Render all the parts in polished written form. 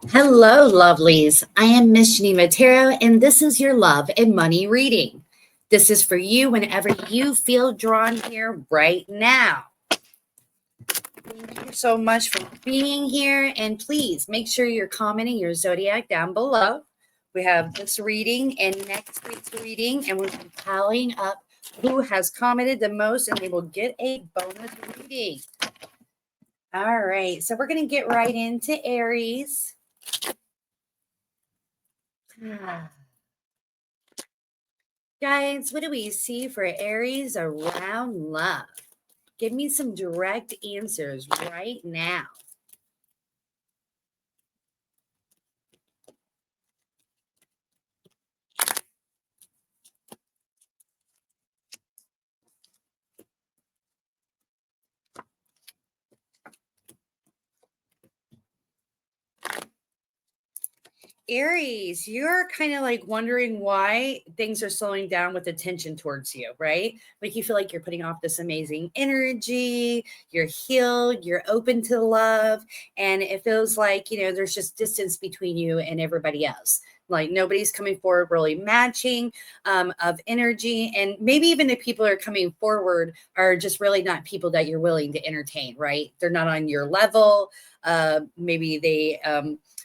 Hello, lovelies. I am Miss Geneva Tarot, and this is your love and money reading. This is for you whenever you feel drawn here right now. Thank you so much for being here, and please make sure you're commenting your zodiac down below. We have this reading and next week's reading, and we're tallying up who has commented the most, and they will get a bonus reading. All right, so we're going to get right into Aries. Guys, what do we see for Aries around love? Give me some direct answers right now. Aries, you're kind of like wondering why things are slowing down with attention towards you, right? Like you feel like you're putting off this amazing energy, you're healed, you're open to love, and it feels like, there's just distance between you and everybody else. Like nobody's coming forward really matching of energy. And maybe even the people that are coming forward are just really not people that you're willing to entertain, right? They're not on your level. Maybe they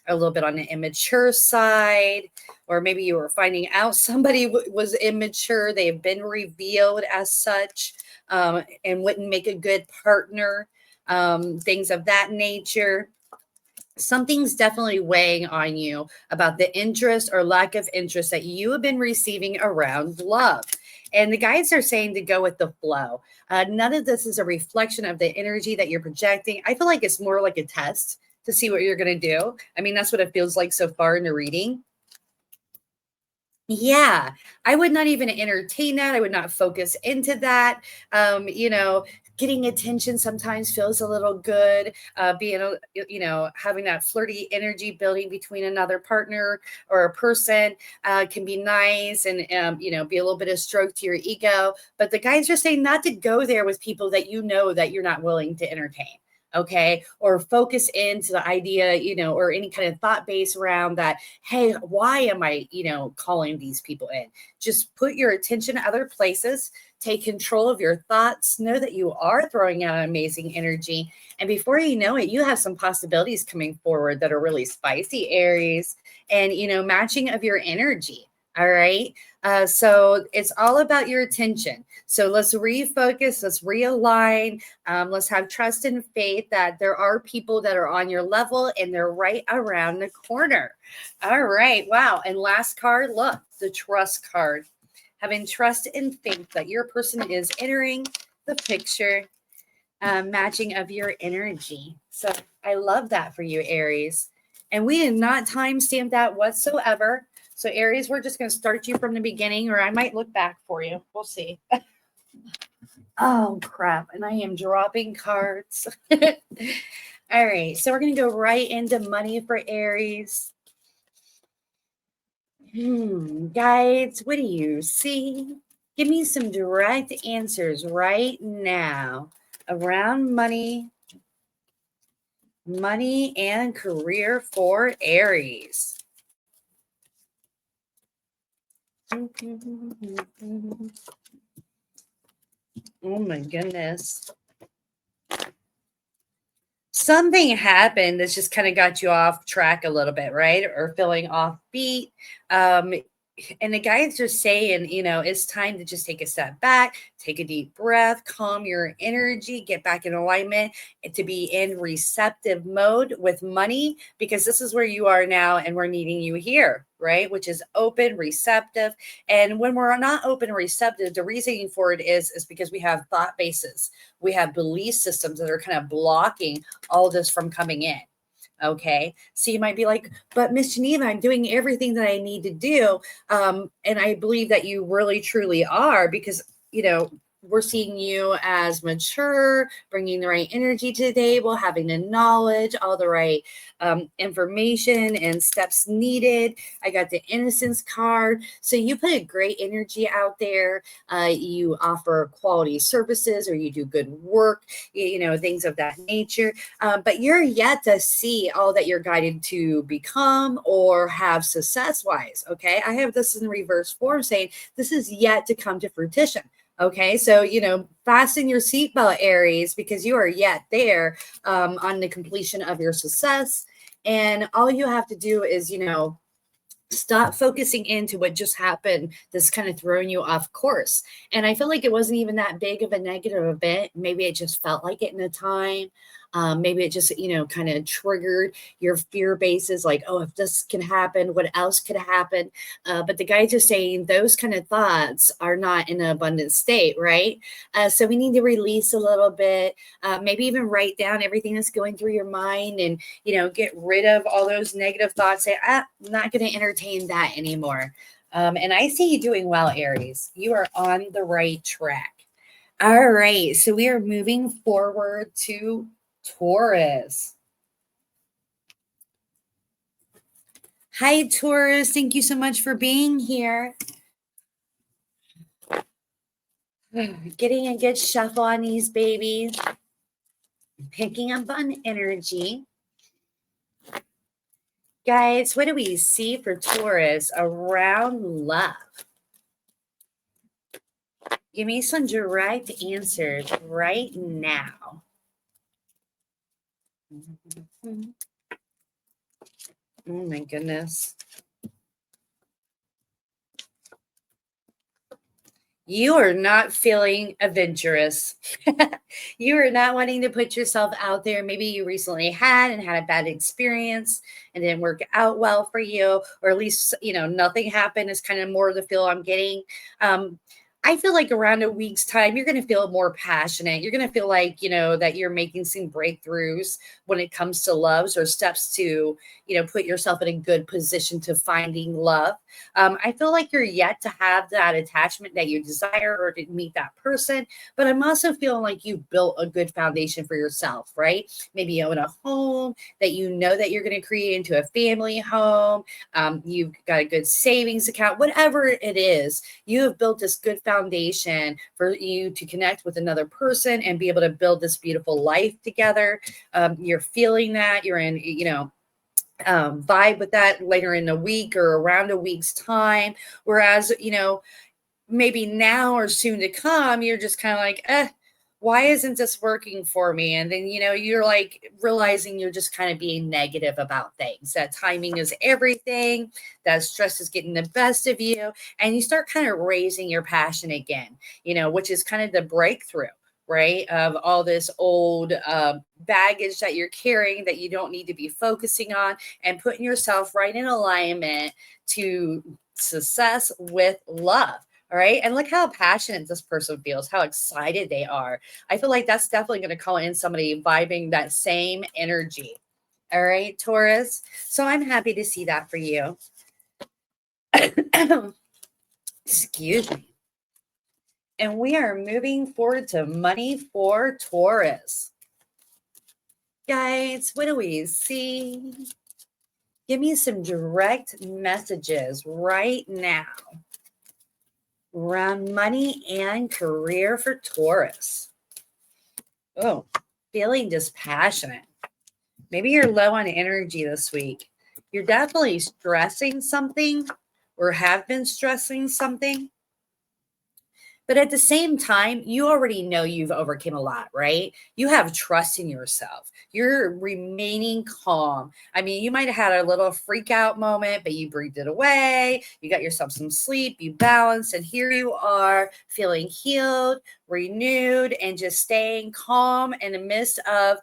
a little bit on the immature side, or maybe you were finding out somebody was immature. They have been revealed as such and wouldn't make a good partner, things of that nature. Something's definitely weighing on you about the interest or lack of interest that you have been receiving around love. And the guides are saying to go with the flow. None of this is a reflection of the energy that you're projecting. I feel like it's more like a test to see what you're going to do. I mean, that's what it feels like so far in the reading. Yeah, I would not even entertain that. I would not focus into that. Getting attention sometimes feels a little good. Having that flirty energy building between another partner or a person can be nice and, be a little bit of stroke to your ego. But the guys are saying not to go there with people that that you're not willing to entertain. Okay. Or focus into the idea, or any kind of thought base around that. Hey, why am I, calling these people in? Just put your attention other places, take control of your thoughts, know that you are throwing out amazing energy. And before you know it, you have some possibilities coming forward that are really spicy, Aries, and, matching of your energy. All right. So it's all about your attention. So let's refocus, let's realign. Let's have trust and faith that there are people that are on your level and they're right around the corner. All right. Wow. And last card, look, the trust card. Having trust and faith that your person is entering the picture, matching of your energy. So I love that for you, Aries. And we did not timestamp that whatsoever. So Aries, we're just going to start you from the beginning, or I might look back for you. We'll see. Oh, crap. And I am dropping cards. All right. So we're going to go right into money for Aries. Guides, what do you see? Give me some direct answers right now around money and career for Aries. Oh my goodness. Something happened that's just kind of got you off track a little bit, right? Or feeling offbeat. And the guys are saying, it's time to just take a step back, take a deep breath, calm your energy, get back in alignment, and to be in receptive mode with money, because this is where you are now and we're needing you here, right? Which is open, receptive. And when we're not open and receptive, the reasoning for it is because we have thought bases. We have belief systems that are kind of blocking all this from coming in. Okay. So you might be like, but Miss Geneva, I'm doing everything that I need to do. And I believe that you really, truly are, because, we're seeing you as mature, bringing the right energy to the table, having the knowledge, all the right information and steps needed. I got the innocence card. So you put a great energy out there. You offer quality services, or you do good work, things of that nature. But you're yet to see all that you're guided to become or have success-wise, okay? I have this in reverse form saying this is yet to come to fruition. Okay, so, fasten your seatbelt, Aries, because you are yet there on the completion of your success. And all you have to do is, stop focusing into what just happened that's kind of throwing you off course. And I feel like it wasn't even that big of a negative event. Maybe it just felt like it in the time. Maybe it just, kind of triggered your fear bases, like, oh, if this can happen, what else could happen? But the guy's just saying those kind of thoughts are not in an abundant state, right? So we need to release a little bit, maybe even write down everything that's going through your mind and, get rid of all those negative thoughts. Say, I'm not going to entertain that anymore. And I see you doing well, Aries. You are on the right track. All right. So we are moving forward to Taurus. Hi, Taurus. Thank you so much for being here. Getting a good shuffle on these babies. Picking up on energy. Guys, what do we see for Taurus around love? Give me some direct answers right now. Oh my goodness. You are not feeling adventurous. You are not wanting to put yourself out there. Maybe you recently had a bad experience and didn't work out well for you, or at least, nothing happened is kind of more the feel I'm getting. I feel like around a week's time, you're going to feel more passionate. You're going to feel like, that you're making some breakthroughs when it comes to loves or steps to, put yourself in a good position to finding love. I feel like you're yet to have that attachment that you desire or to meet that person. But I'm also feeling like you've built a good foundation for yourself, right? Maybe you own a home that that you're going to create into a family home. You've got a good savings account, whatever it is, you have built this good foundation for you to connect with another person and be able to build this beautiful life together. You're feeling that you're in, vibe with that later in the week or around a week's time. Whereas, maybe now or soon to come, you're just kind of like, why isn't this working for me? And then, you're like realizing you're just kind of being negative about things. That timing is everything. That stress is getting the best of you. And you start kind of raising your passion again, which is kind of the breakthrough, right? Of all this old baggage that you're carrying that you don't need to be focusing on, and putting yourself right in alignment to success with love. All right. And look how passionate this person feels, how excited they are. I feel like that's definitely going to call in somebody vibing that same energy. All right, Taurus. So I'm happy to see that for you. Excuse me. And we are moving forward to money for Taurus. Guys, what do we see? Give me some direct messages right now around money and career for Taurus. Oh, feeling dispassionate. Maybe you're low on energy this week. You're definitely stressing something or have been stressing something. But at the same time, you already know you've overcome a lot, right? You have trust in yourself. You're remaining calm. I mean, you might have had a little freak out moment, but you breathed it away. You got yourself some sleep, you balanced, and here you are feeling healed, renewed, and just staying calm in the midst of,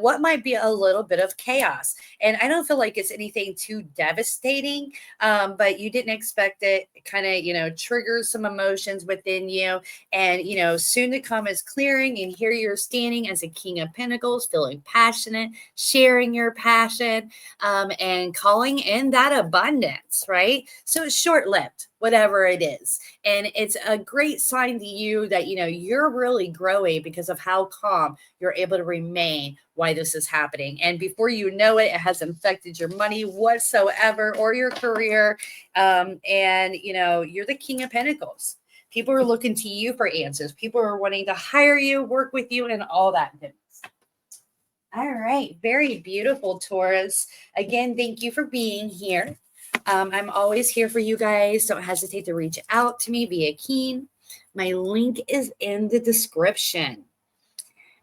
what might be a little bit of chaos. And I don't feel like it's anything too devastating, but you didn't expect it. It kind of, triggers some emotions within you. And, soon to come is clearing. And here you're standing as a King of Pentacles, feeling passionate, sharing your passion, and calling in that abundance, right? So it's short-lived. whatever it is. And it's a great sign to you that, you're really growing because of how calm you're able to remain while this is happening. And before you know it, it hasn't affected your money whatsoever or your career. And, you're the King of Pentacles. People are looking to you for answers. People are wanting to hire you, work with you, and all that goodness. All right. Very beautiful, Taurus. Again, thank you for being here. I'm always here for you guys. Don't hesitate to reach out to me via Keen. My link is in the description.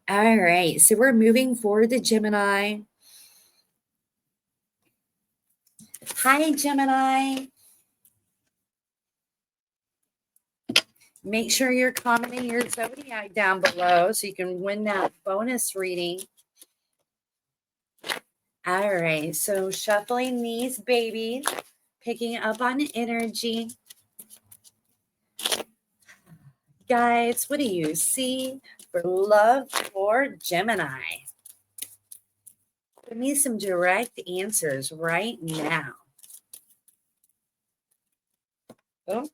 All right. So we're moving forward to Gemini. Hi, Gemini. Make sure you're commenting your zodiac down below so you can win that bonus reading. All right, so shuffling these babies, picking up on energy. Guys, what do you see for love for Gemini? Give me some direct answers right now. Oh,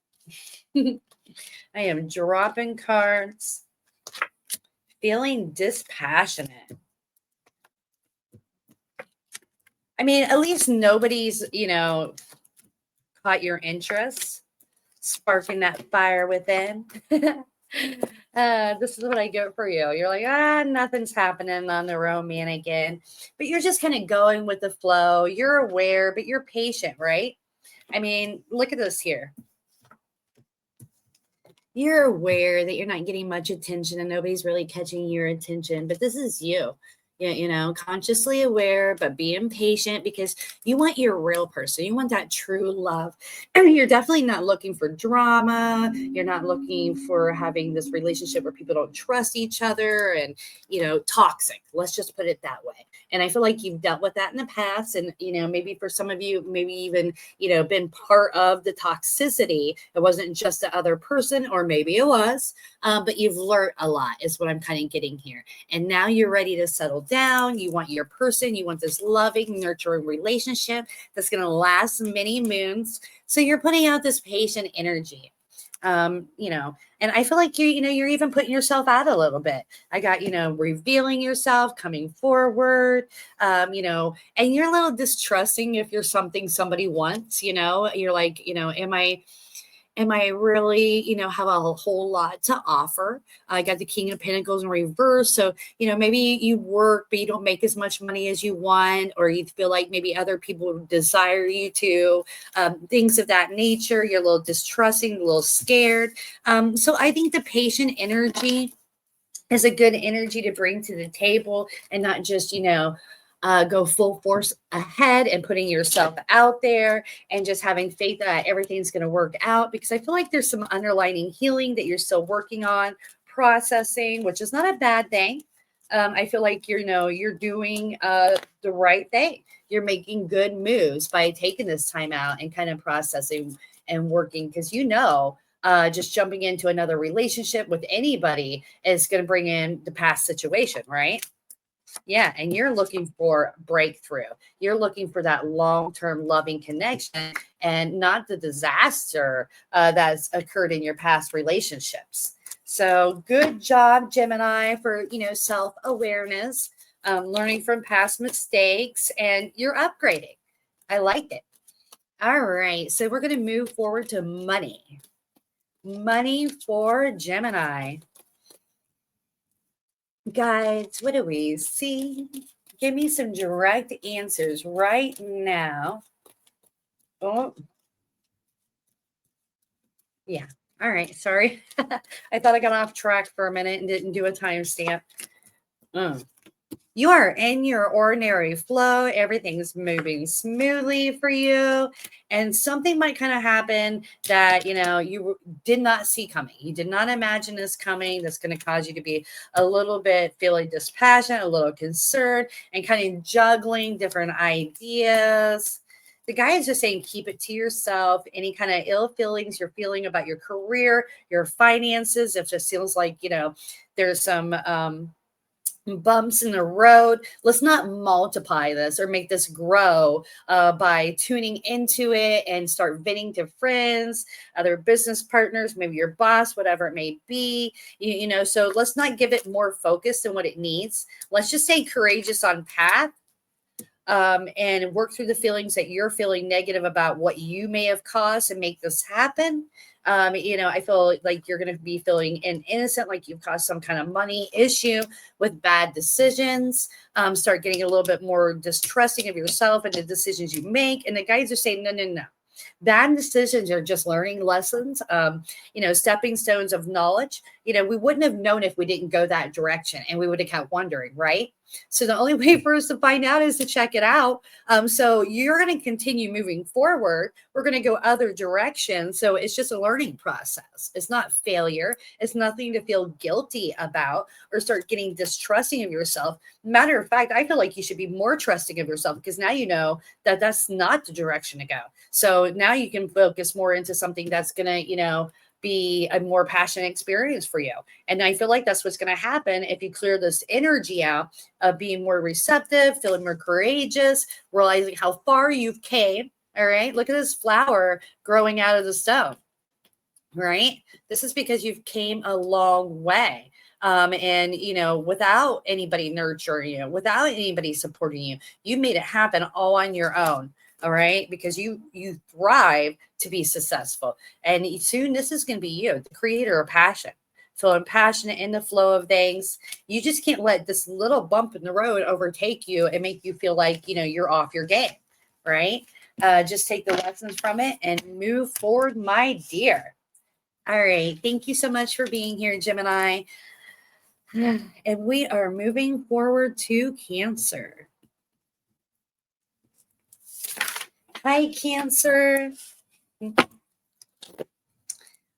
I am dropping cards, feeling dispassionate. I mean, at least nobody's, caught your interest, sparking that fire within. This is what I get for you. You're like, nothing's happening on the romantic end, but you're just kind of going with the flow. You're aware, but you're patient, right? I mean, look at this here. You're aware that you're not getting much attention and nobody's really catching your attention, but this is you. Consciously aware, but being patient because you want your real person. You want that true love. And you're definitely not looking for drama. You're not looking for having this relationship where people don't trust each other and, toxic. Let's just put it that way. And I feel like you've dealt with that in the past. And, maybe for some of you, maybe even, been part of the toxicity. It wasn't just the other person, or maybe it was, but you've learned a lot is what I'm kind of getting here. And now you're ready to settle down. You want your person. You want this loving, nurturing relationship that's going to last many moons. So you're putting out this patient energy. And I feel like you're even putting yourself out a little bit. I got, revealing yourself, coming forward, and you're a little distrusting if you're something somebody wants, you're like, am I really, have a whole lot to offer? I got the King of Pentacles in reverse. So, maybe you work, but you don't make as much money as you want, or you feel like maybe other people desire you to, things of that nature. You're a little distrusting, a little scared. So I think the patient energy is a good energy to bring to the table and not just, go full force ahead and putting yourself out there and just having faith that everything's going to work out, because I feel like there's some underlying healing that you're still working on, processing, which is not a bad thing. I feel like you're doing the right thing. You're making good moves by taking this time out and kind of processing and working, because just jumping into another relationship with anybody is going to bring in the past situation, right? Yeah, and you're looking for breakthrough. You're looking for that long-term loving connection and not the disaster that's occurred in your past relationships. So good job, Gemini, for, self-awareness, learning from past mistakes, and you're upgrading. I like it. All right, so we're going to move forward to money. Money for Gemini. Guys, what do we see? Give me some direct answers right now. Oh, yeah. All right. Sorry. I thought I got off track for a minute and didn't do a timestamp. You are in your ordinary flow. Everything's moving smoothly for you. And something might kind of happen that, you did not see coming. You did not imagine this coming. That's going to cause you to be a little bit feeling dispassionate, a little concerned, and kind of juggling different ideas. The guy is just saying, keep it to yourself. Any kind of ill feelings you're feeling about your career, your finances, if it just feels like, there's some, bumps in the road. Let's not multiply this or make this grow by tuning into it and start venting to friends, other business partners, maybe your boss, whatever it may be. So let's not give it more focus than what it needs. Let's just stay courageous on path, and work through the feelings that you're feeling negative about what you may have caused and make this happen. I feel like you're going to be feeling innocent, like you've caused some kind of money issue with bad decisions. Start getting a little bit more distrusting of yourself and the decisions you make. And the guides are saying, no, no, no. Bad decisions are just learning lessons, stepping stones of knowledge. We wouldn't have known if we didn't go that direction, and we would have kept wondering, right? So the only way for us to find out is to check it out. So you're going to continue moving forward. We're going to go other directions. So it's just a learning process. It's not failure. It's nothing to feel guilty about or start getting distrusting of yourself. Matter of fact, I feel like you should be more trusting of yourself, because now you know that that's not the direction to go. So now you can focus more into something that's going to, be a more passionate experience for you. And I feel like that's what's going to happen if you clear this energy out of being more receptive, feeling more courageous, realizing how far you've came. All right. Look at this flower growing out of the stone, right? This is because you've came a long way. And without anybody nurturing you, without anybody supporting you, you made it happen all on your own. All right, because you thrive to be successful, and soon this is going to be you, the creator of passion, feeling passionate in the flow of things. You just can't let this little bump in the road overtake you and make you feel like you're off your game, right? Just take the lessons from it and move forward, my dear. All right, thank you so much for being here, Gemini. And we are moving forward to Cancer. Hi, Cancer.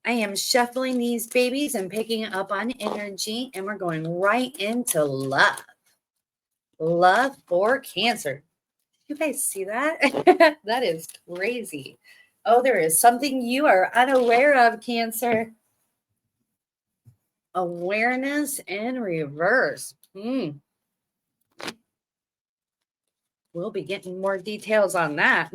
I am shuffling these babies and picking up on energy, and we're going right into love. Love for Cancer. You guys see that? That is crazy. Oh, there is something you are unaware of, Cancer. Awareness in reverse. We'll be getting more details on that.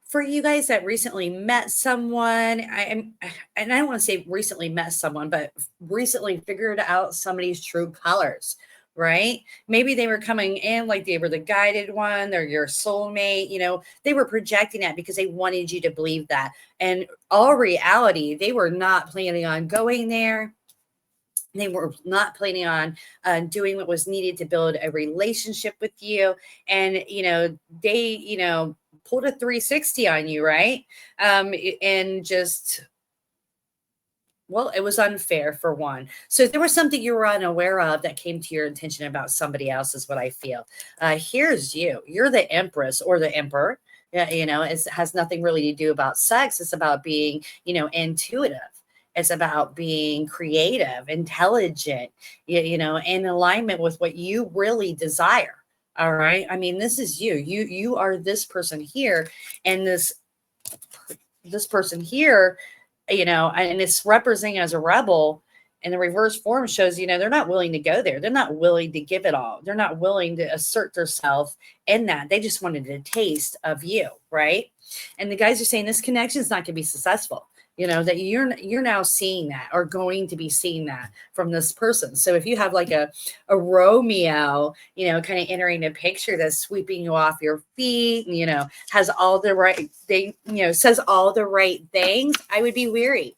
For you guys that recently met someone, and I don't want to say recently met someone, but recently figured out somebody's true colors, right? Maybe they were coming in like they were the guided one, they're your soulmate, they were projecting that because they wanted you to believe that. And all reality, they were not planning on going there. They were not planning on doing what was needed to build a relationship with you. And, they, pulled a 360 on you, right? And just, well, it was unfair for one. So there was something you were unaware of that came to your attention about somebody else, is what I feel. Here's you. You're the empress or the emperor. Yeah, it has nothing really to do about sex. It's about being, intuitive. It's about being creative, intelligent, in alignment with what you really desire. All right. I mean, this is you. You are this person here, and this person here, and it's representing as a rebel. And the reverse form shows, they're not willing to go there. They're not willing to give it all. They're not willing to assert themselves in that. They just wanted a taste of you, right? And the guys are saying this connection is not going to be successful. That you're now seeing that, or going to be seeing that from this person. So if you have like a Romeo, kind of entering the picture that's sweeping you off your feet, has all the right thing, says all the right things, I would be weary.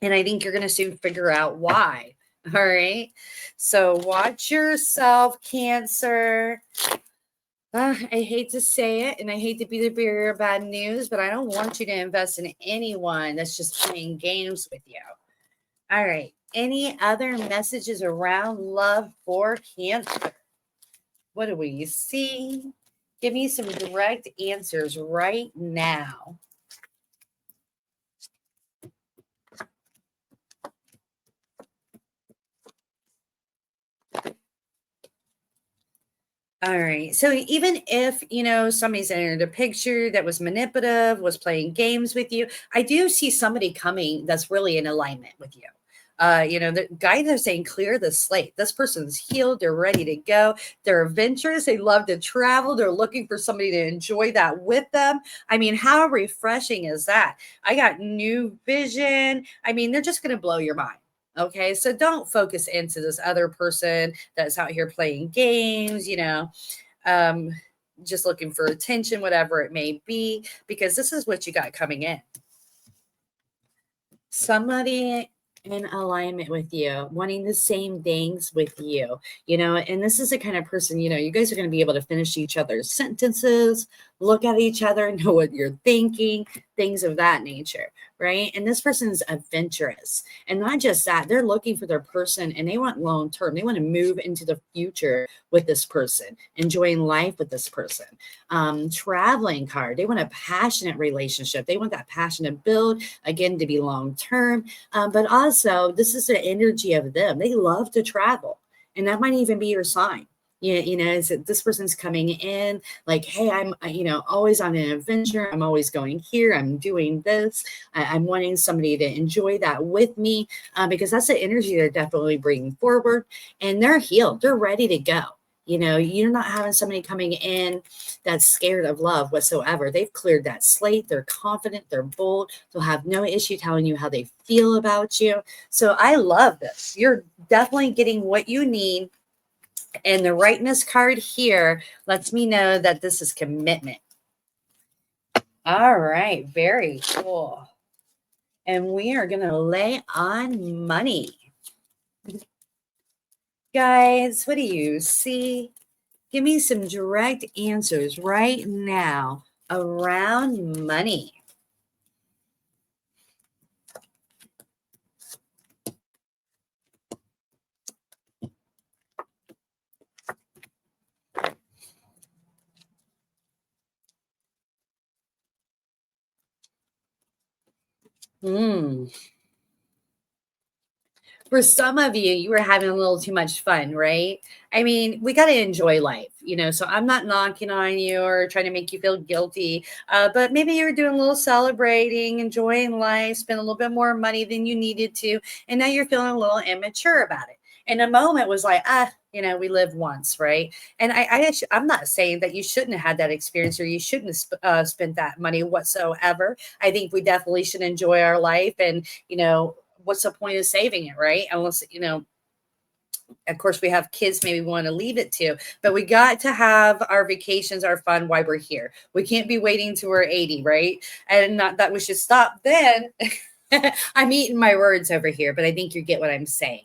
And I think you're going to soon figure out why. All right. So watch yourself, Cancer. I hate to say it, and I hate to be the bearer of bad news, but I don't want you to invest in anyone that's just playing games with you. All right. Any other messages around love for Cancer? What do we see? Give me some direct answers right now. All right. So even if, somebody's entered a picture that was manipulative, was playing games with you, I do see somebody coming that's really in alignment with you. The guys are saying clear the slate. This person's healed. They're ready to go. They're adventurous. They love to travel. They're looking for somebody to enjoy that with them. I mean, how refreshing is that? I got new vision. I mean, they're just going to blow your mind. Okay, so don't focus into this other person that's out here playing games, um, just looking for attention, whatever it may be, because this is what you got coming in. Somebody in alignment with you, wanting the same things with you, and this is the kind of person, you guys are going to be able to finish each other's sentences, look at each other, know what you're thinking, things of that nature, right? And this person is adventurous. And not just that, they're looking for their person and they want long term. They want to move into the future with this person, enjoying life with this person. Traveling card, they want a passionate relationship. They want that passion to build, again, to be long term. But also, this is the energy of them. They love to travel. And that might even be your sign. Is that this person's coming in like, hey, I'm, always on an adventure. I'm always going here. I'm doing this. I'm wanting somebody to enjoy that with me because that's the energy they're definitely bringing forward. And they're healed. They're ready to go. You're not having somebody coming in that's scared of love whatsoever. They've cleared that slate. They're confident. They're bold. They'll have no issue telling you how they feel about you. So I love this. You're definitely getting what you need. And the rightness card here lets me know that this is commitment. All right. Very cool. And we are going to lay on money. Guys, what do you see? Give me some direct answers right now around money. For some of you, you were having a little too much fun, right? I mean, we got to enjoy life, so I'm not knocking on you or trying to make you feel guilty, but maybe you're doing a little celebrating, enjoying life, spend a little bit more money than you needed to, and now you're feeling a little immature about it. And a moment was like, we live once, right? And I'm not saying that you shouldn't have had that experience or you shouldn't have spent that money whatsoever. I think we definitely should enjoy our life and, what's the point of saving it, right? Unless, of course, we have kids, maybe we want to leave it to, but we got to have our vacations, our fun while we're here. We can't be waiting till we're 80, right? And not that we should stop then. I'm eating my words over here, but I think you get what I'm saying.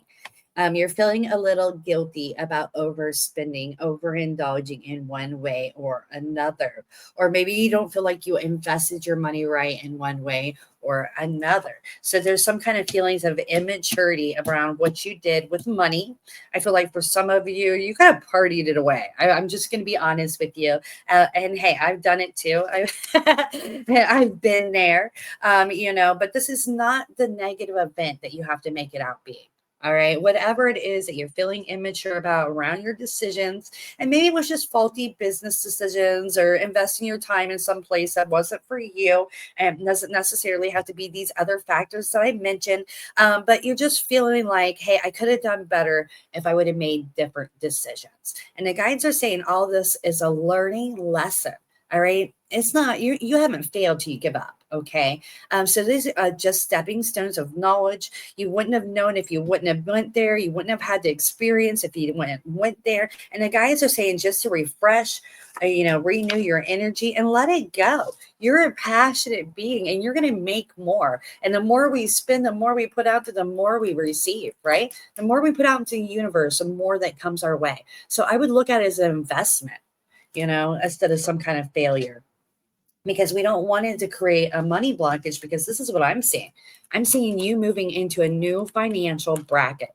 You're feeling a little guilty about overspending, overindulging in one way or another. Or maybe you don't feel like you invested your money right in one way or another. So there's some kind of feelings of immaturity around what you did with money. I feel like for some of you, you kind of partied it away. I'm just going to be honest with you. And hey, I've done it too. I've been there, but this is not the negative event that you have to make it out being. All right. Whatever it is that you're feeling immature about around your decisions, and maybe it was just faulty business decisions or investing your time in some place that wasn't for you, and doesn't necessarily have to be these other factors that I mentioned. But you're just feeling like, hey, I could have done better if I would have made different decisions. And the guides are saying all this is a learning lesson. All right. It's not, you haven't failed till you give up. Okay. So these are just stepping stones of knowledge. You wouldn't have known if you wouldn't have went there. You wouldn't have had the experience if you went there. And the guys are saying just to refresh, renew your energy and let it go. You're a passionate being and you're going to make more. And the more we spend, the more we put out, the more we receive, right? The more we put out into the universe, the more that comes our way. So I would look at it as an investment, instead of some kind of failure. Because we don't want it to create a money blockage, because this is what I'm seeing. I'm seeing you moving into a new financial bracket.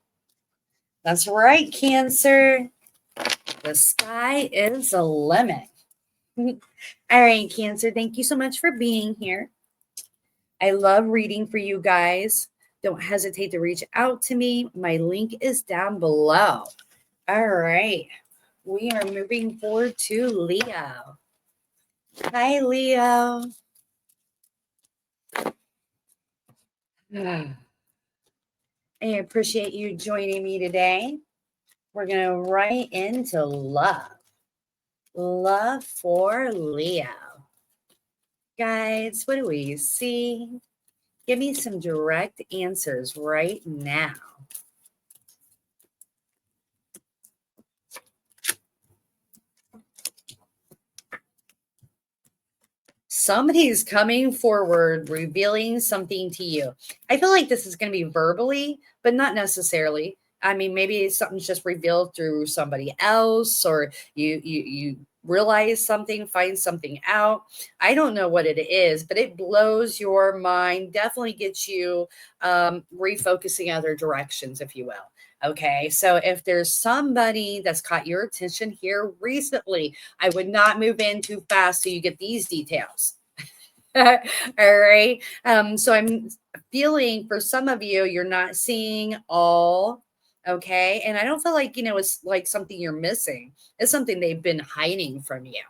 That's right, Cancer. The sky is the limit. All right, Cancer, thank you so much for being here. I love reading for you guys. Don't hesitate to reach out to me. My link is down below. All right. we are moving forward to Leo. Hi, Leo. I appreciate you joining me today. We're going to right into love. Love for Leo. Guys, what do we see? Give me some direct answers right now. Somebody's coming forward, revealing something to you. I feel like this is going to be verbally, but not necessarily. I mean, maybe something's just revealed through somebody else, or you realize something, find something out. I don't know what it is, but it blows your mind. Definitely gets you refocusing other directions, if you will. Okay, so if there's somebody that's caught your attention here recently, I would not move in too fast so you get these details. All right. So I'm feeling for some of you, you're not seeing all. Okay. And I don't feel like, it's like something you're missing. It's something they've been hiding from you.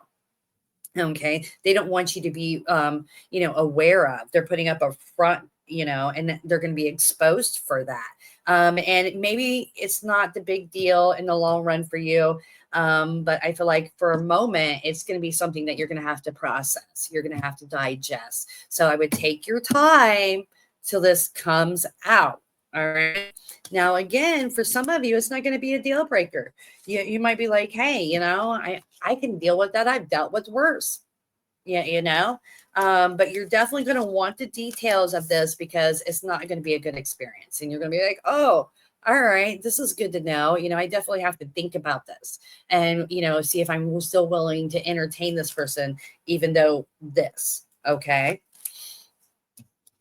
Okay. They don't want you to be, aware of. They're putting up a front, and they're going to be exposed for that. And maybe it's not the big deal in the long run for you. But I feel like for a moment, it's going to be something that you're going to have to process. You're going to have to digest. So I would take your time till this comes out. All right. Now, again, for some of you, it's not going to be a deal breaker. You might be like, hey, I can deal with that. I've dealt with worse. Yeah, but you're definitely going to want the details of this because it's not going to be a good experience. And you're going to be like, oh, all right, this is good to know. I definitely have to think about this and, see if I'm still willing to entertain this person, even though this, okay.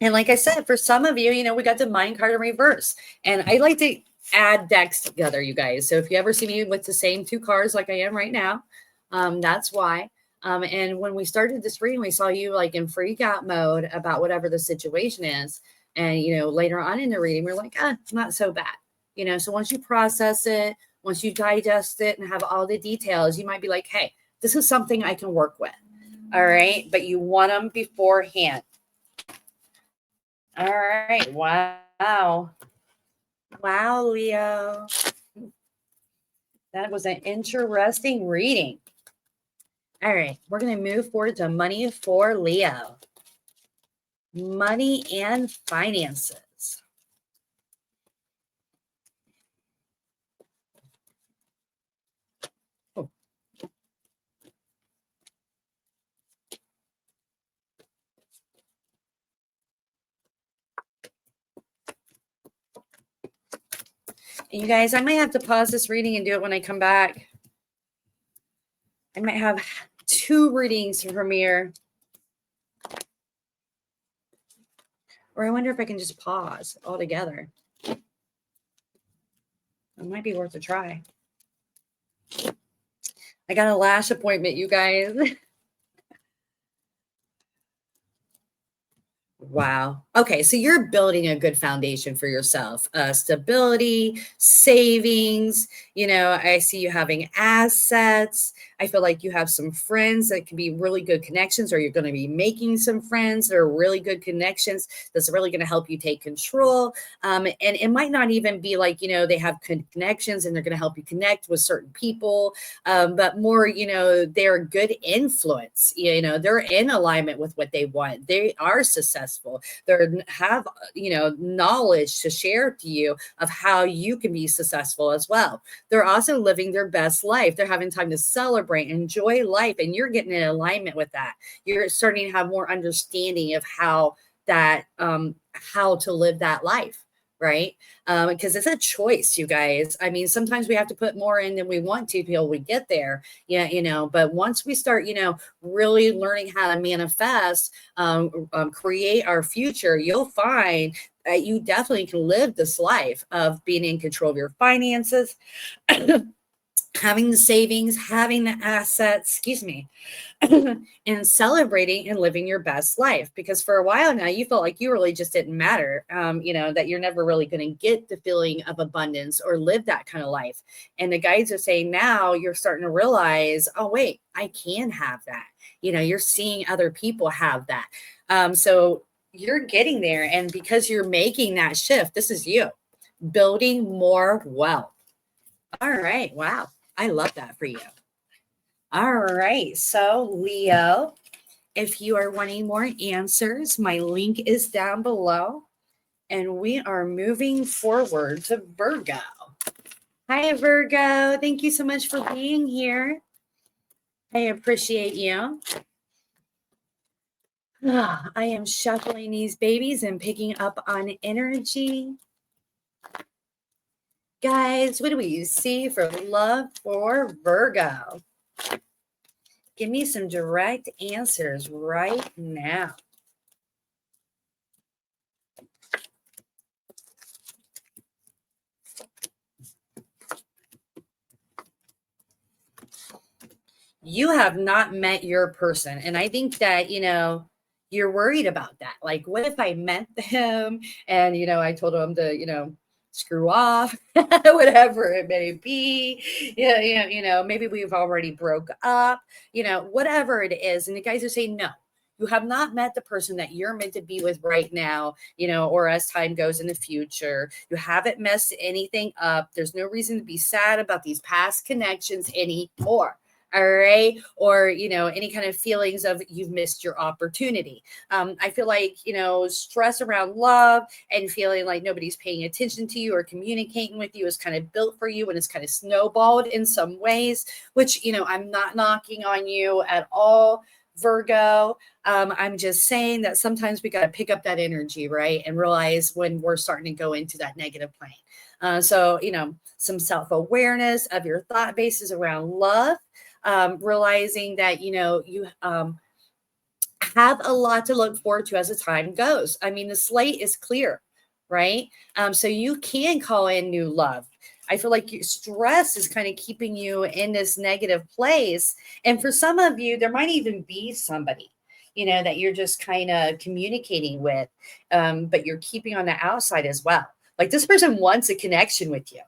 And like I said, for some of you, we got the mind card in reverse. And I like to add decks together, you guys. So if you ever see me with the same two cards like I am right now, that's why. And when we started this reading, we saw you like in freak out mode about whatever the situation is. And, later on in the reading, we're like, it's not so bad. So once you process it, once you digest it and have all the details, you might be like, hey, this is something I can work with. All right. But you want them beforehand. All right. Wow. Wow, Leo. That was an interesting reading. All right. We're going to move forward to money for Leo. Money and finances. Oh. You guys, I might have to pause this reading and do it when I come back. I might have 2 readings from here. Or I wonder if I can just pause altogether. It might be worth a try. I got a lash appointment, you guys. Wow. Okay. So you're building a good foundation for yourself. Stability, savings. I see you having assets. I feel like you have some friends that can be really good connections, or you're going to be making some friends that are really good connections that's really going to help you take control. And it might not even be like, they have connections and they're going to help you connect with certain people, but more, they're a good influence. They're in alignment with what they want. They are successful. They have, knowledge to share to you of how you can be successful as well. They're also living their best life. They're having time to celebrate, enjoy life, and you're getting in alignment with that. You're starting to have more understanding of how to live that life, right? Because it's a choice, you guys. I mean, sometimes we have to put more in than we want to till we get there. Yeah, but once we start, really learning how to manifest, create our future, you'll find that you definitely can live this life of being in control of your finances. having the savings, having the assets, excuse me, and celebrating and living your best life. Because for a while now, you felt like you really just didn't matter, that you're never really going to get the feeling of abundance or live that kind of life. And the guides are saying now you're starting to realize, oh, wait, I can have that. You're seeing other people have that. So you're getting there. And because you're making that shift, this is you building more wealth. All right. Wow. I love that for you. All right. So, Leo, if you are wanting more answers, my link is down below. And we are moving forward to Virgo. Hi, Virgo. Thank you so much for being here. I appreciate you. I am shuffling these babies and picking up on energy. Guys, what do we see for love for Virgo? Give me some direct answers right now. You have not met your person. And I think that, you're worried about that. Like, what if I met them and, I told them to, screw off, whatever it may be. Yeah, maybe we've already broke up, whatever it is. And the guys are saying, no, you have not met the person that you're meant to be with right now, or as time goes in the future. You haven't messed anything up. There's no reason to be sad about these past connections anymore. All right. Or, any kind of feelings of you've missed your opportunity. I feel like, stress around love and feeling like nobody's paying attention to you or communicating with you is kind of built for you, and it's kind of snowballed in some ways, which, I'm not knocking on you at all, Virgo. I'm just saying that sometimes we got to pick up that energy, right? And realize when we're starting to go into that negative plane. So, some self-awareness of your thought bases around love. Realizing that, you have a lot to look forward to as the time goes. I mean, the slate is clear, right? So you can call in new love. I feel like your stress is kind of keeping you in this negative place. And for some of you, there might even be somebody, that you're just kind of communicating with, but you're keeping on the outside as well. Like, this person wants a connection with you.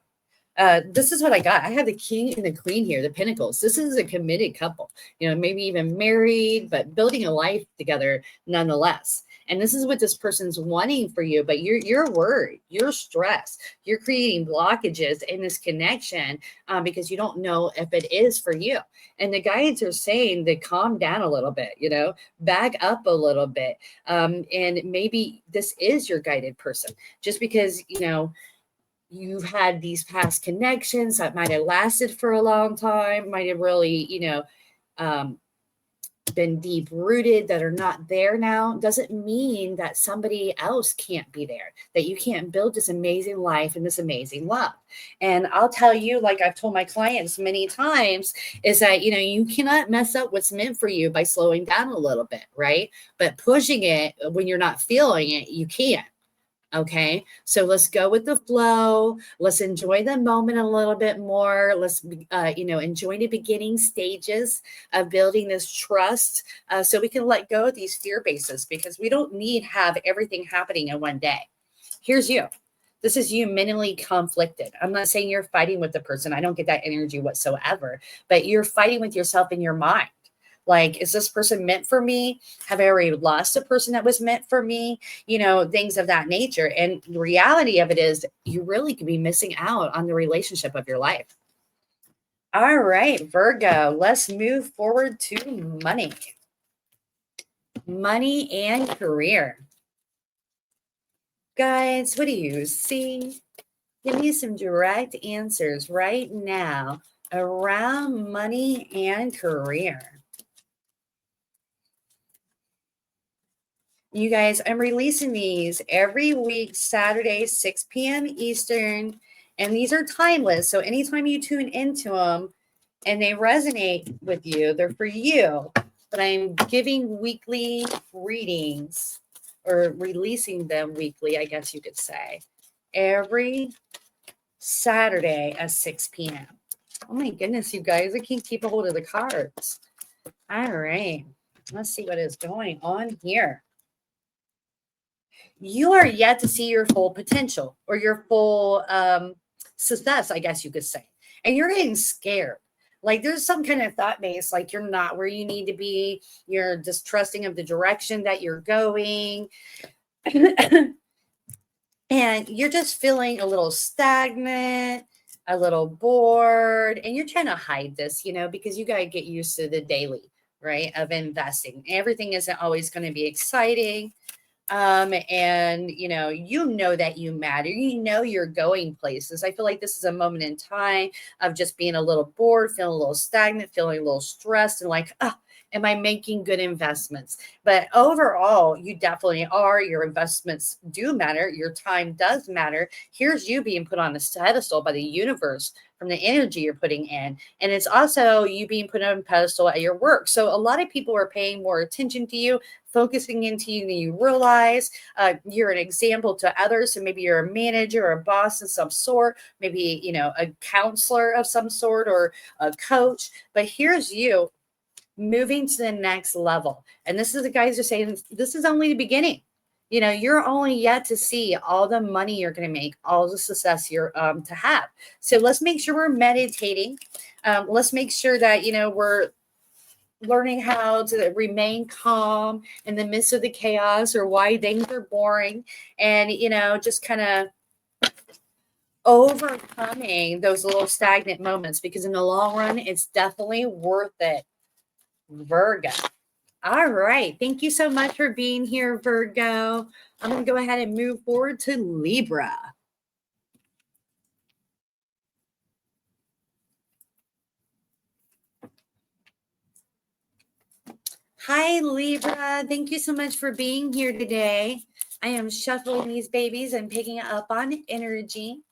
This is what I got. I have the king and the queen here, the pentacles. This is a committed couple, maybe even married, but building a life together nonetheless. And this is what this person's wanting for you, but you're worried, you're stressed, you're creating blockages in this connection because you don't know if it is for you. And the guides are saying to calm down a little bit, back up a little bit. And maybe this is your guided person, just because, you've had these past connections that might have lasted for a long time, might have really, been deep rooted, that are not there now, doesn't mean that somebody else can't be there, that you can't build this amazing life and this amazing love. And I'll tell you, like I've told my clients many times, is that, you cannot mess up what's meant for you by slowing down a little bit, right? But pushing it when you're not feeling it, you can't. Okay, so let's go with the flow. Let's enjoy the moment a little bit more. Let's, enjoy the beginning stages of building this trust, so we can let go of these fear bases, because we don't need have everything happening in one day. Here's you. This is you mentally conflicted. I'm not saying you're fighting with the person. I don't get that energy whatsoever, but you're fighting with yourself in your mind. Like, is this person meant for me? Have I already lost a person that was meant for me? Things of that nature. And the reality of it is you really could be missing out on the relationship of your life. All right, Virgo, let's move forward to money. Money and career. Guys, what do you see? Give me some direct answers right now around money and career. You guys, I'm releasing these every week, Saturday, 6 p.m. Eastern, and these are timeless. So anytime you tune into them and they resonate with you, they're for you. But I'm giving weekly readings, or releasing them weekly, I guess you could say, every Saturday at 6 p.m. Oh my goodness, you guys, I can't keep a hold of the cards. All right. Let's see what is going on here. You are yet to see your full potential or your full success, I guess you could say. And you're getting scared. Like there's some kind of thought base, like you're not where you need to be. You're distrusting of the direction that you're going. And you're just feeling a little stagnant, a little bored, and you're trying to hide this, because you got to get used to the daily, right, of investing. Everything isn't always going to be exciting. And that you matter, you're going places. I feel like this is a moment in time of just being a little bored, feeling a little stagnant, feeling a little stressed, and like, oh, am I making good investments? But overall, you definitely are. Your investments do matter. Your time does matter. Here's you being put on a pedestal by the universe from the energy you're putting in. And it's also you being put on a pedestal at your work. So a lot of people are paying more attention to you, focusing into you than you realize. You're an example to others. So maybe you're a manager or a boss of some sort, maybe, a counselor of some sort or a coach. But here's you moving to the next level. And this is the guys are saying, this is only the beginning. You're only yet to see all the money you're going to make, all the success you're to have. So let's make sure we're meditating. Let's make sure that, we're learning how to remain calm in the midst of the chaos or why things are boring, and, just kind of overcoming those little stagnant moments, because in the long run, it's definitely worth it. Virgo. All right. Thank you so much for being here, Virgo. I'm going to go ahead and move forward to Libra. Hi, Libra. Thank you so much for being here today. I am shuffling these babies and picking up on energy.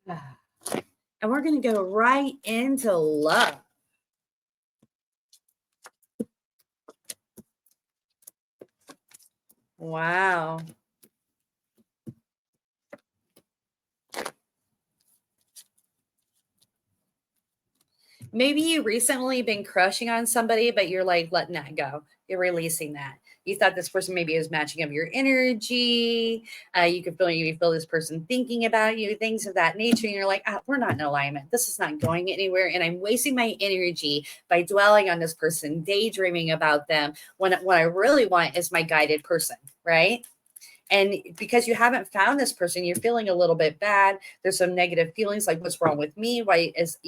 And we're going to go right into love. Wow. Maybe you recently been crushing on somebody, but you're like letting that go. You're releasing that. You thought this person maybe is matching up your energy. You could feel this person thinking about you, things of that nature. And you're like, we're not in alignment. This is not going anywhere. And I'm wasting my energy by dwelling on this person, daydreaming about them, when what I really want is my guided person, right? And because you haven't found this person, you're feeling a little bit bad. There's some negative feelings like, what's wrong with me? Why is,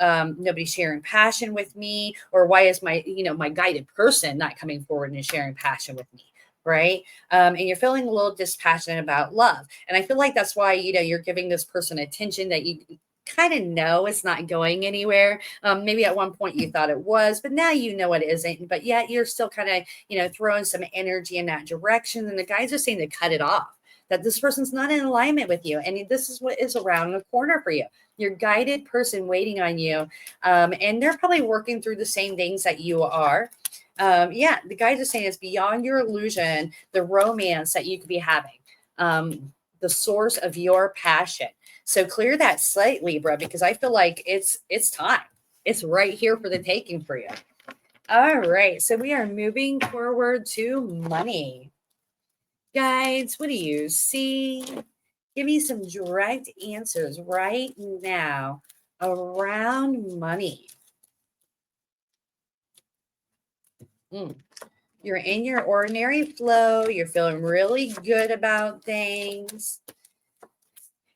nobody sharing passion with me? Or why is my, my guided person not coming forward and sharing passion with me? Right. And you're feeling a little dispassionate about love. And I feel like that's why, you're giving this person attention that you kind of know it's not going anywhere. Maybe at one point you thought it was, but now you know it isn't. But yet you're still kind of, throwing some energy in that direction. And the guys are saying to cut it off, that this person's not in alignment with you. And this is what is around the corner for you. Your guided person waiting on you. And they're probably working through the same things that you are. The guys are saying it's beyond your illusion, the romance that you could be having, the source of your passion. So clear that slate, Libra, because I feel like it's time. It's right here for the taking for you. All right. So we are moving forward to money. Guides, what do you see? Give me some direct answers right now around money. You're in your ordinary flow. You're feeling really good about things.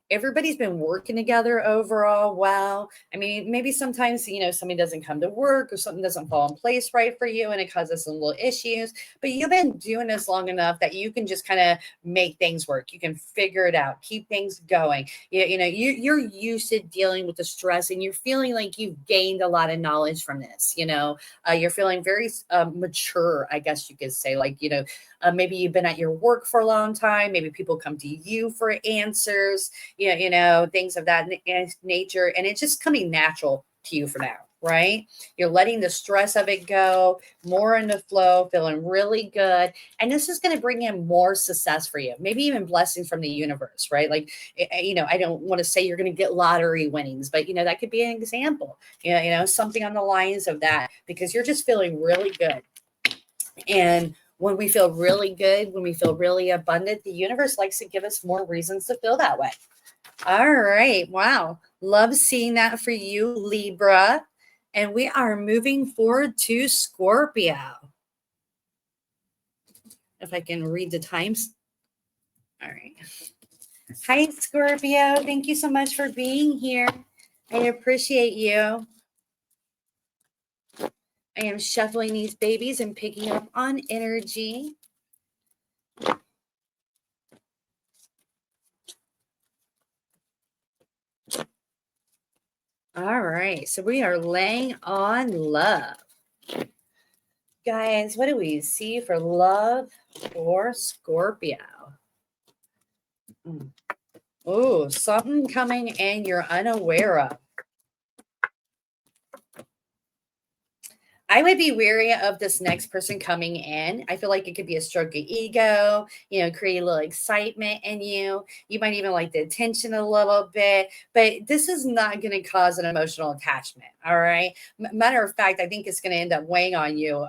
Everybody's been working together overall well. I mean, maybe sometimes, somebody doesn't come to work or something doesn't fall in place right for you and it causes some little issues. But you've been doing this long enough that you can just kind of make things work. You can figure it out, keep things going. You're used to dealing with the stress and you're feeling like you've gained a lot of knowledge from this. You're feeling very mature, I guess you could say. Like, maybe you've been at your work for a long time. Maybe people come to you for answers. Things of that nature. And it's just coming natural to you for now, right? You're letting the stress of it go, more in the flow, feeling really good. And this is going to bring in more success for you, maybe even blessings from the universe, right? Like, I don't want to say you're going to get lottery winnings, but, that could be an example, something on the lines of that, because you're just feeling really good. And when we feel really good, when we feel really abundant, the universe likes to give us more reasons to feel that way. All right. Wow. Love seeing that for you, Libra. And we are moving forward to Scorpio. If I can read the times. All right. Hi, Scorpio. Thank you so much for being here. I appreciate you. I am shuffling these babies and picking up on energy. All right. So we are laying on love. Guys, what do we see for love for Scorpio? Oh, something coming and you're unaware of. I would be wary of this next person coming in. I feel like it could be a stroke of ego, create a little excitement in you. You might even like the attention a little bit, but this is not going to cause an emotional attachment. All right. Matter of fact, I think it's going to end up weighing on you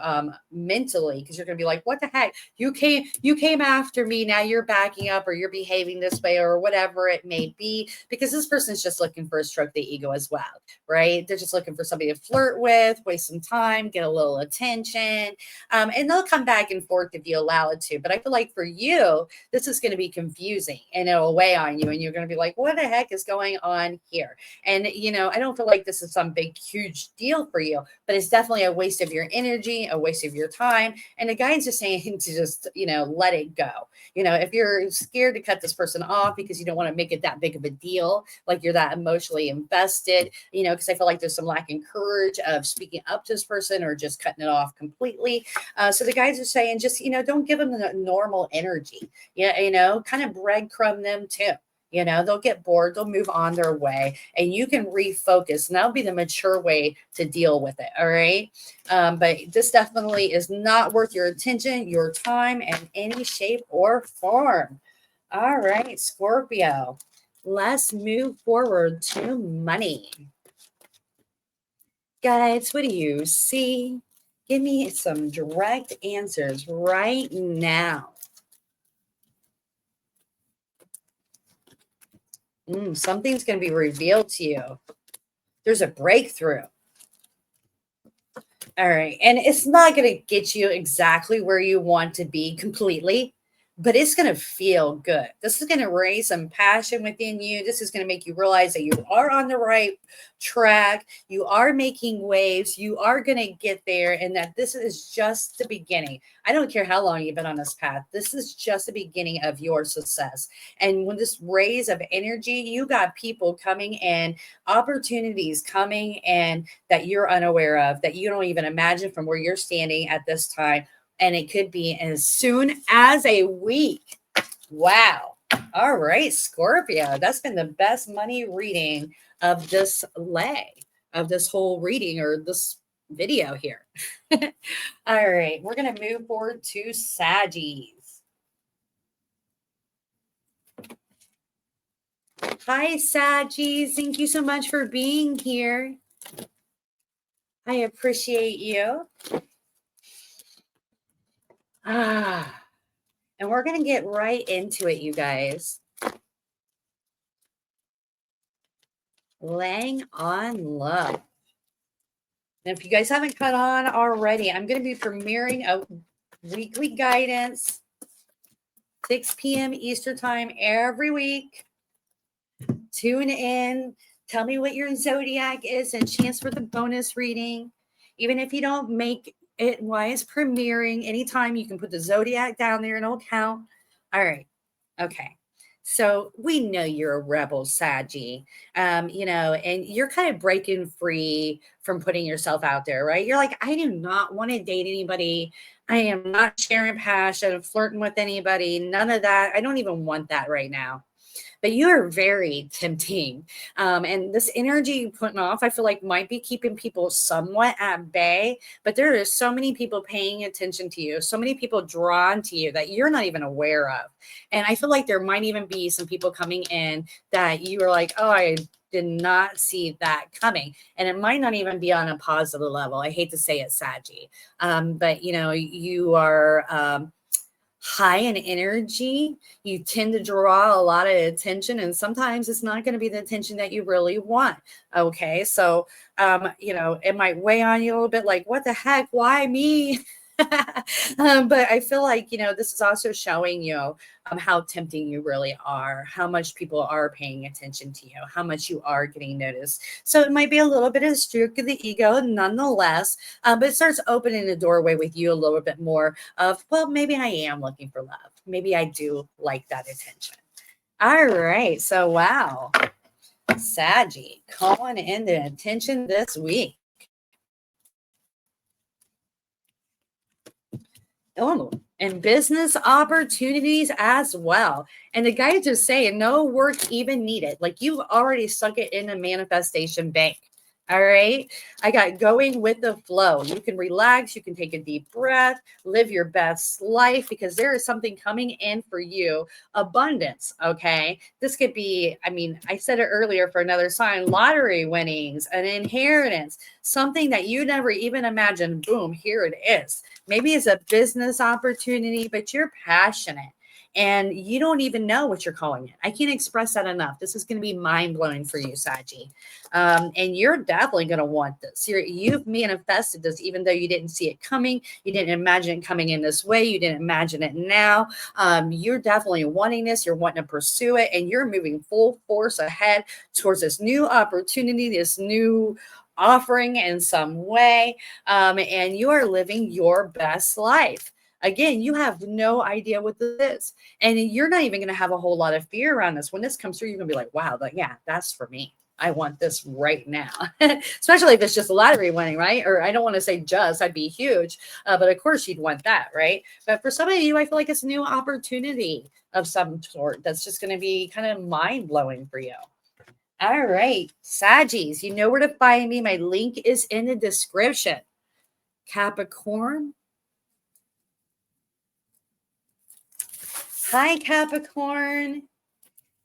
mentally, because you're going to be like, what the heck? You came after me. Now you're backing up, or you're behaving this way, or whatever it may be, because this person's just looking for a stroke of the ego as well. Right. They're just looking for somebody to flirt with, waste some time, get a little attention, and they'll come back and forth if you allow it to. But I feel like for you, this is going to be confusing, and it'll weigh on you, and you're going to be like, what the heck is going on here? And, I don't feel like this is some big, huge deal for you, but it's definitely a waste of your energy, a waste of your time. And the guide's just saying to just, let it go. If you're scared to cut this person off because you don't want to make it that big of a deal, like you're that emotionally invested, because I feel like there's some lack in courage of speaking up to this person or just cutting it off completely. So the guys are saying, just, don't give them the normal energy. Kind of breadcrumb them too. They'll get bored, they'll move on their way, and you can refocus. And that'll be the mature way to deal with it. All right. But this definitely is not worth your attention, your time, in any shape or form. All right, Scorpio. Let's move forward to money. Guys, what do you see? Give me some direct answers right now. Something's going to be revealed to you. There's a breakthrough. All right. And it's not going to get you exactly where you want to be completely, but it's going to feel good. This is going to raise some passion within you. This is going to make you realize that you are on the right track. You are making waves. You are going to get there, and that this is just the beginning. I don't care how long you've been on this path. This is just the beginning of your success. And when this raise of energy, you got people coming in, opportunities coming in that you're unaware of, that you don't even imagine from where you're standing at this time. And it could be as soon as a week. Wow. All right, Scorpio. That's been the best money reading of this of this whole reading, or this video here. All right, we're going to move forward to Sagittarius. Hi, Sagittarius. Thank you so much for being here. I appreciate you. And we're going to get right into it, you guys. Laying on love. And if you guys haven't caught on already, I'm going to be premiering a weekly guidance, 6 p.m. Eastern time every week. Tune in. Tell me what your zodiac is, and chance for the bonus reading. Even if you don't make it while it's premiering, anytime you can put the zodiac down there and it'll count. All right. Okay. So we know you're a rebel, Saggy, and you're kind of breaking free from putting yourself out there, right? You're like, I do not want to date anybody. I am not sharing passion, flirting with anybody, none of that. I don't even want that right now. but you are very tempting. And this energy you're putting off, I feel like might be keeping people somewhat at bay, but there are so many people paying attention to you, so many people drawn to you that you're not even aware of. And I feel like there might even be some people coming in that you are like, oh, I did not see that coming. And it might not even be on a positive level. I hate to say it, Saggy. But you are high in energy. You tend to draw a lot of attention, and sometimes it's not going to be the attention that you really want. Okay. So, it might weigh on you a little bit like, what the heck? Why me? But I feel like, this is also showing you how tempting you really are, how much people are paying attention to you, how much you are getting noticed. So it might be a little bit of a stroke of the ego nonetheless, but it starts opening the doorway with you a little bit more of, well, maybe I am looking for love. Maybe I do like that attention. All right. So, wow. Saggy calling in the attention this week. Oh, and business opportunities as well. And the guy just saying no work even needed. Like you've already stuck it in a manifestation bank. All right. I got going with the flow. You can relax. You can take a deep breath, live your best life because there is something coming in for you. Abundance. Okay. This could be, I said it earlier for another sign, lottery winnings, an inheritance, something that you never even imagined. Boom, here it is. Maybe it's a business opportunity, but you're passionate and you don't even know what you're calling it. I can't express that enough. This is going to be mind blowing for you, Saggy. And you're definitely going to want this. You've manifested this, even though you didn't see it coming. You didn't imagine it coming in this way. You didn't imagine it now. You're definitely wanting this. You're wanting to pursue it, and you're moving full force ahead towards this new opportunity, this new offering in some way. And you are living your best life. Again, you have no idea what this is. And you're not even going to have a whole lot of fear around this. When this comes through, you're going to be like, wow, that's for me. I want this right now, especially if it's just a lottery winning, right? Or I don't want to say just, I'd be huge. But of course you'd want that, right? But for some of you, I feel like it's a new opportunity of some sort that's just going to be kind of mind blowing for you. All right, Saggies, you know where to find me. My link is in the description. Capricorn. Hi, Capricorn.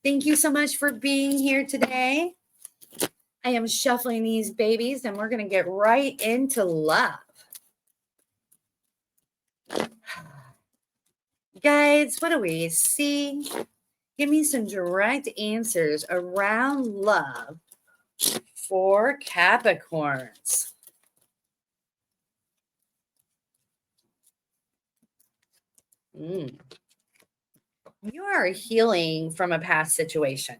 Thank you so much for being here today. I am shuffling these babies and we're going to get right into love. Guys, what do we see? Give me some direct answers around love for Capricorns. You are healing from a past situation.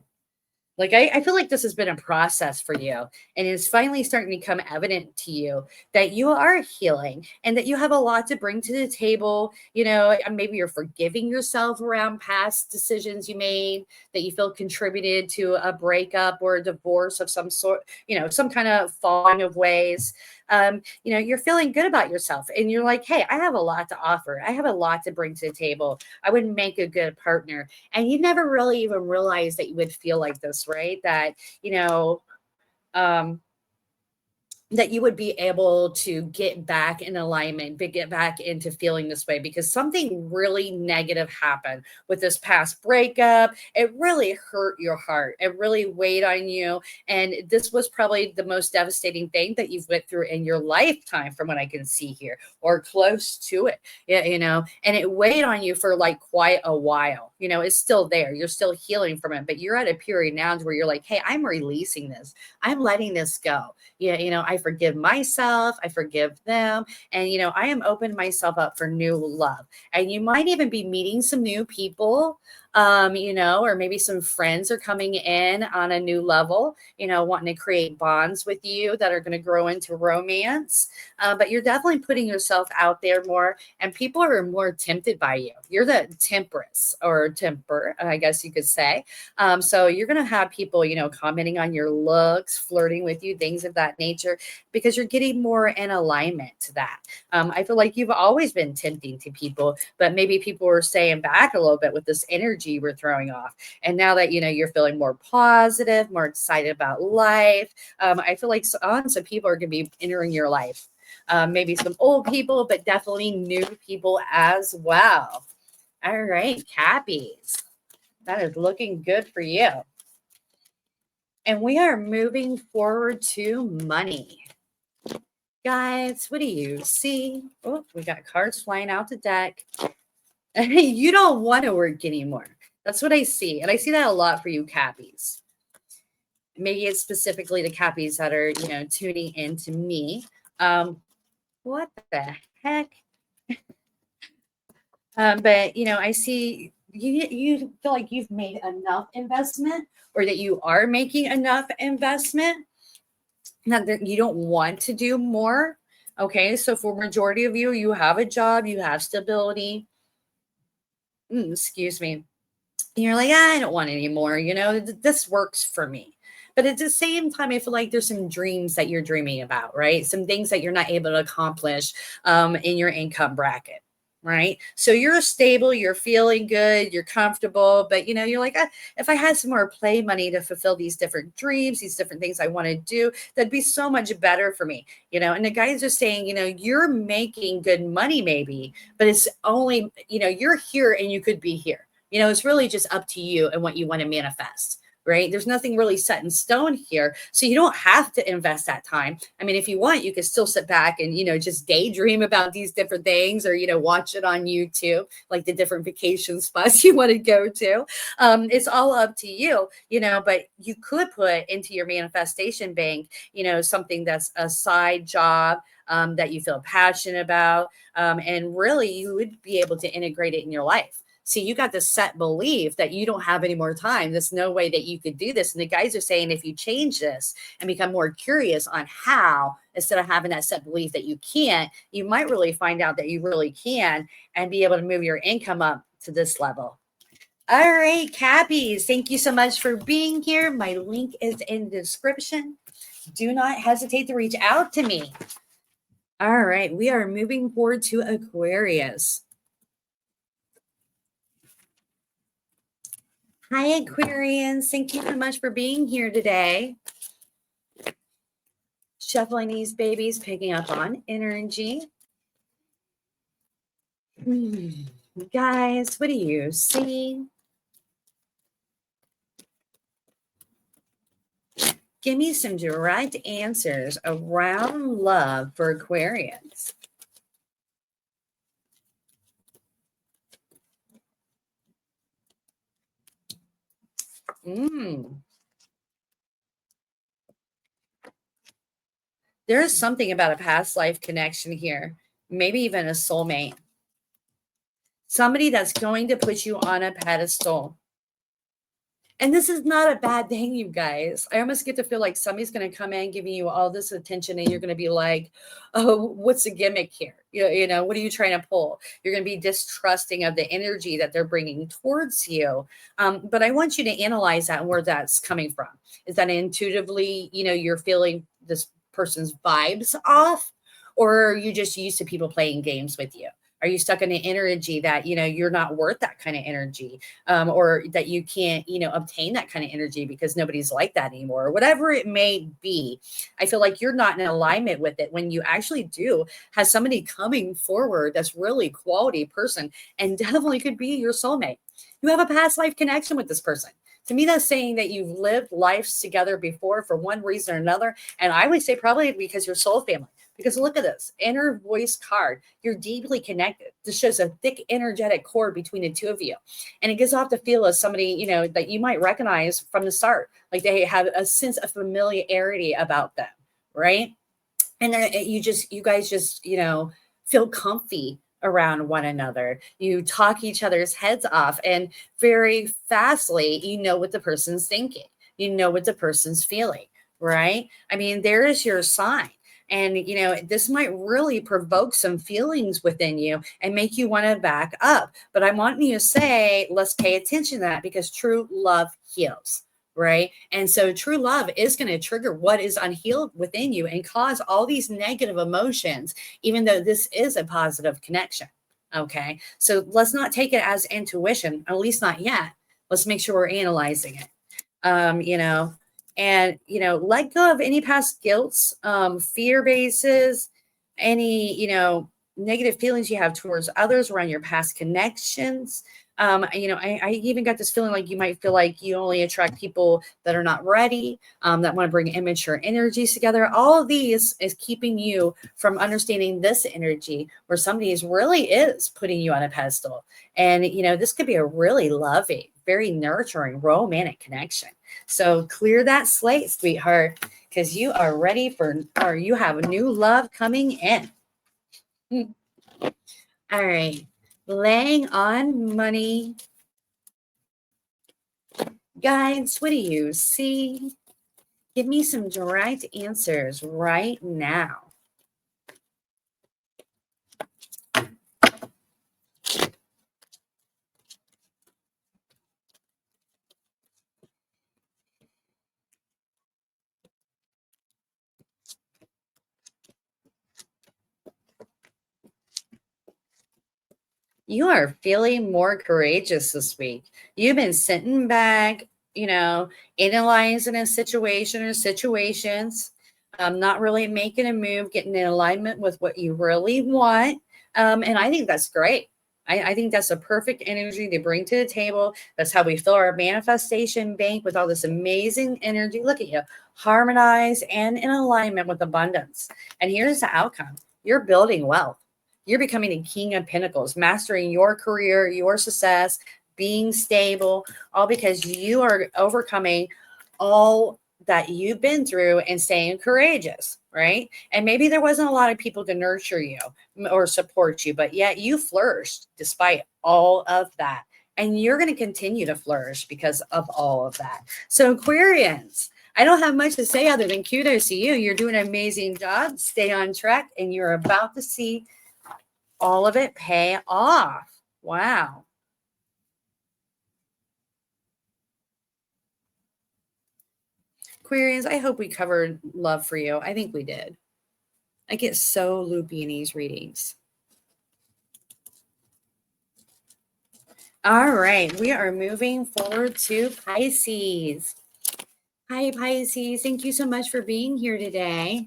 Like, I feel like this has been a process for you, and it's finally starting to become evident to you that you are healing and that you have a lot to bring to the table. Maybe you're forgiving yourself around past decisions you made that you feel contributed to a breakup or a divorce of some sort, some kind of falling of ways. You're feeling good about yourself and you're like, hey, I have a lot to offer. I have a lot to bring to the table. I would make a good partner. And you never really even realized that you would feel like this, right? That, that you would be able to get back in alignment, get back into feeling this way because something really negative happened with this past breakup. It really hurt your heart. It really weighed on you. And this was probably the most devastating thing that you've went through in your lifetime from what I can see here, or close to it, and it weighed on you for like quite a while. It's still there. You're still healing from it, but you're at a period now where you're like, hey, I'm releasing this. I'm letting this go. I forgive myself, I forgive them, and I am opening myself up for new love. And you might even be meeting some new people, or maybe some friends are coming in on a new level, wanting to create bonds with you that are going to grow into romance. But you're definitely putting yourself out there more, and people are more tempted by you. You're the temperance or temper, I guess you could say. So you're going to have people, commenting on your looks, flirting with you, things of that nature, because you're getting more in alignment to that. I feel like you've always been tempting to people, but maybe people are staying back a little bit with this energy energy you were throwing off. And now that, you're feeling more positive, more excited about life, I feel like some people are going to be entering your life. Maybe some old people, but definitely new people as well. All right, Cappies. That is looking good for you. And we are moving forward to money. Guys, what do you see? Oh, we got cards flying out the deck. You don't want to work anymore. That's what I see. And I see that a lot for you, Cappies. Maybe it's specifically the Cappies that are, tuning in to me. What the heck? But, I see you feel like you've made enough investment, or that you are making enough investment, not that you don't want to do more. Okay, so for majority of you, you have a job, you have stability. Excuse me. And you're like, I don't want any more. This works for me. But at the same time, I feel like there's some dreams that you're dreaming about, right? Some things that you're not able to accomplish in your income bracket. Right. So you're stable, you're feeling good, you're comfortable, but you're like, if I had some more play money to fulfill these different dreams, these different things I want to do, that'd be so much better for me. And the guys are saying, you're making good money maybe, but it's only, you're here and you could be here. It's really just up to you and what you want to manifest. Right? There's nothing really set in stone here. So you don't have to invest that time. I mean, if you want, you can still sit back and, just daydream about these different things, or, watch it on YouTube, like the different vacation spots you want to go to. It's all up to you, but you could put into your manifestation bank, something that's a side job that you feel passionate about. And really you would be able to integrate it in your life. See, you got this set belief that you don't have any more time. There's no way that you could do this. And the guys are saying, if you change this and become more curious on how, instead of having that set belief that you can't, you might really find out that you really can and be able to move your income up to this level. All right, Cappies, thank you so much for being here. My link is in the description. Do not hesitate to reach out to me. All right, we are moving forward to Aquarius. Hi, Aquarians. Thank you so much for being here today. Shuffling these babies, picking up on energy. Guys, what do you see? Give me some direct answers around love for Aquarians. There's something about a past life connection here, maybe even a soulmate. Somebody that's going to put you on a pedestal. And this is not a bad thing, you guys. I almost get to feel like somebody's going to come in giving you all this attention, and you're going to be like, oh, what's the gimmick here? What are you trying to pull? You're going to be distrusting of the energy that they're bringing towards you. But I want you to analyze that and where that's coming from. Is that intuitively, you're feeling this person's vibes off, or are you just used to people playing games with you? Are you stuck in an energy that, you're not worth that kind of energy, or that you can't, obtain that kind of energy because nobody's like that anymore, or whatever it may be? I feel like you're not in alignment with it when you actually do have somebody coming forward that's really quality person and definitely could be your soulmate. You have a past life connection with this person. To me, that's saying that you've lived lives together before for one reason or another. And I would say probably because you're soul family. Because look at this inner voice card. You're deeply connected. This shows a thick energetic cord between the two of you. And it gives off the feel of somebody, that you might recognize from the start. Like they have a sense of familiarity about them, right? And then you guys just, feel comfy around one another. You talk each other's heads off, and very fastly, you know what the person's thinking. You know what the person's feeling, right? I mean, there is your sign. And, this might really provoke some feelings within you and make you want to back up. But I want you to say, let's pay attention to that, because true love heals, right? And so true love is going to trigger what is unhealed within you and cause all these negative emotions, even though this is a positive connection. Okay. So let's not take it as intuition, at least not yet. Let's make sure we're analyzing it. You know, and, you know, let go of any past guilts, fear bases, any, you know, negative feelings you have towards others around your past connections. You know, I even got this feeling like you might feel like you only attract people that are not ready, that want to bring immature energies together. All of these is keeping you from understanding this energy where somebody is putting you on a pedestal. And, you know, this could be a really loving, very nurturing, romantic connection. So clear that slate, sweetheart, because you are ready for, or you have a new love coming in. All right. Laying on money. Guides, what do you see? Give me some direct answers right now. You are feeling more courageous this week. You've been sitting back, you know, analyzing a situation or situations, not really making a move, getting in alignment with what you really want. And I think that's great. I think that's a perfect energy to bring to the table. That's how we fill our manifestation bank with all this amazing energy. Look at you, harmonized and in alignment with abundance. And here's the outcome: you're building wealth. You're becoming a king of pentacles, mastering your career, your success, being stable, all because you are overcoming all that you've been through and staying courageous, right? And maybe there wasn't a lot of people to nurture you or support you, but yet you flourished despite all of that. And you're going to continue to flourish because of all of that. So, Aquarians, I don't have much to say other than kudos to you. You're doing an amazing job. Stay on track, and you're about to see all of it pay off. Wow. Aquarians, I hope we covered love for you. I think we did. I get so loopy in these readings. All right, we are moving forward to Pisces. Hi, Pisces. Thank you so much for being here today.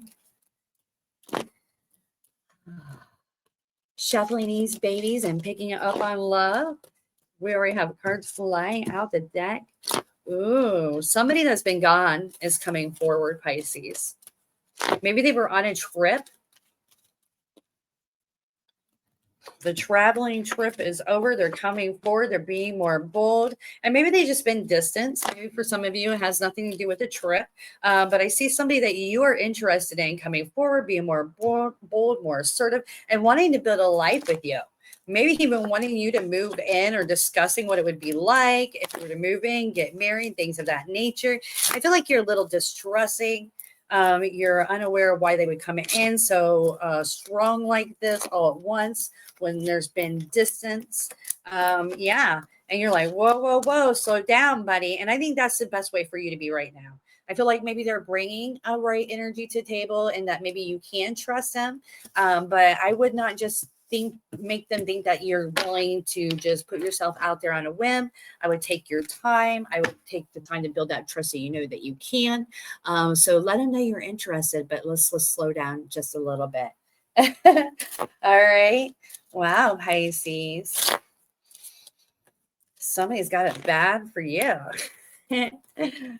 Shuffling these babies and picking it up on love. We already have cards flying out the deck. Ooh, somebody that's been gone is coming forward, Pisces. Maybe they were on a trip. The traveling trip is over. They're coming forward. They're being more bold. And maybe they just been distanced. Maybe for some of you, it has nothing to do with the trip. But I see somebody that you are interested in coming forward, being more bold, more assertive, and wanting to build a life with you. Maybe even wanting you to move in or discussing what it would be like if you were to move in, get married, things of that nature. I feel like you're a little distressing. You're unaware of why they would come in so strong like this all at once when there's been distance. Yeah. And you're like, whoa, whoa, whoa, slow down, buddy. And I think that's the best way for you to be right now. I feel like maybe they're bringing a right energy to the table and that maybe you can trust them. But I would not just make them think that you're willing to just put yourself out there on a whim. I would take your time. I would take the time to build that trust so you know that you can. So let them know you're interested, but let's slow down just a little bit. All right. Wow, Pisces. Somebody's got it bad for you. All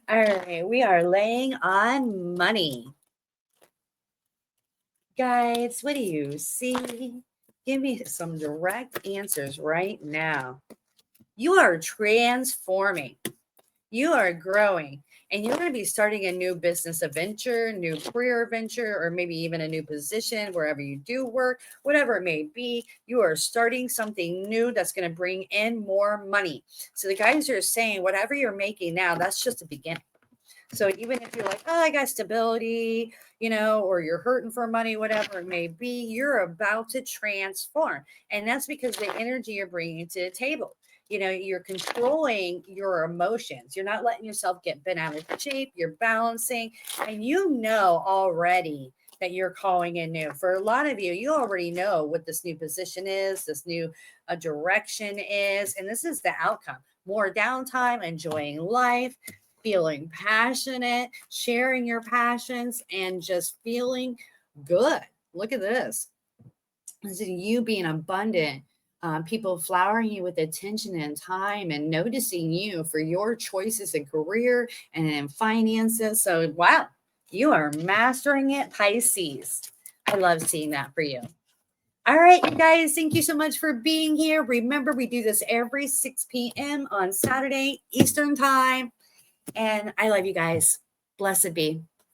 right. We are laying on money. Guys, what do you see? Give me some direct answers right now. You are transforming. You are growing, and you're going to be starting a new business adventure, new career adventure, or maybe even a new position wherever you do work, whatever it may be. You are starting something new that's going to bring in more money. So the guys are saying whatever you're making now, that's just a beginning. So even if you're like, oh, I got stability, you know, or you're hurting for money, whatever it may be, you're about to transform. And that's because the energy you're bringing to the table. You know, you're controlling your emotions. You're not letting yourself get bent out of shape. You're balancing. And you know already that you're calling in new. For a lot of you, you already know what this new position is, this new direction is, and this is the outcome. More downtime, enjoying life, feeling passionate, sharing your passions, and just feeling good. Look at this. This is you being abundant, people flowering you with attention and time and noticing you for your choices in career and in finances. So, wow, you are mastering it, Pisces. I love seeing that for you. All right, you guys, thank you so much for being here. Remember, we do this every 6 p.m. on Saturday, Eastern time. And I love you guys. Blessed be.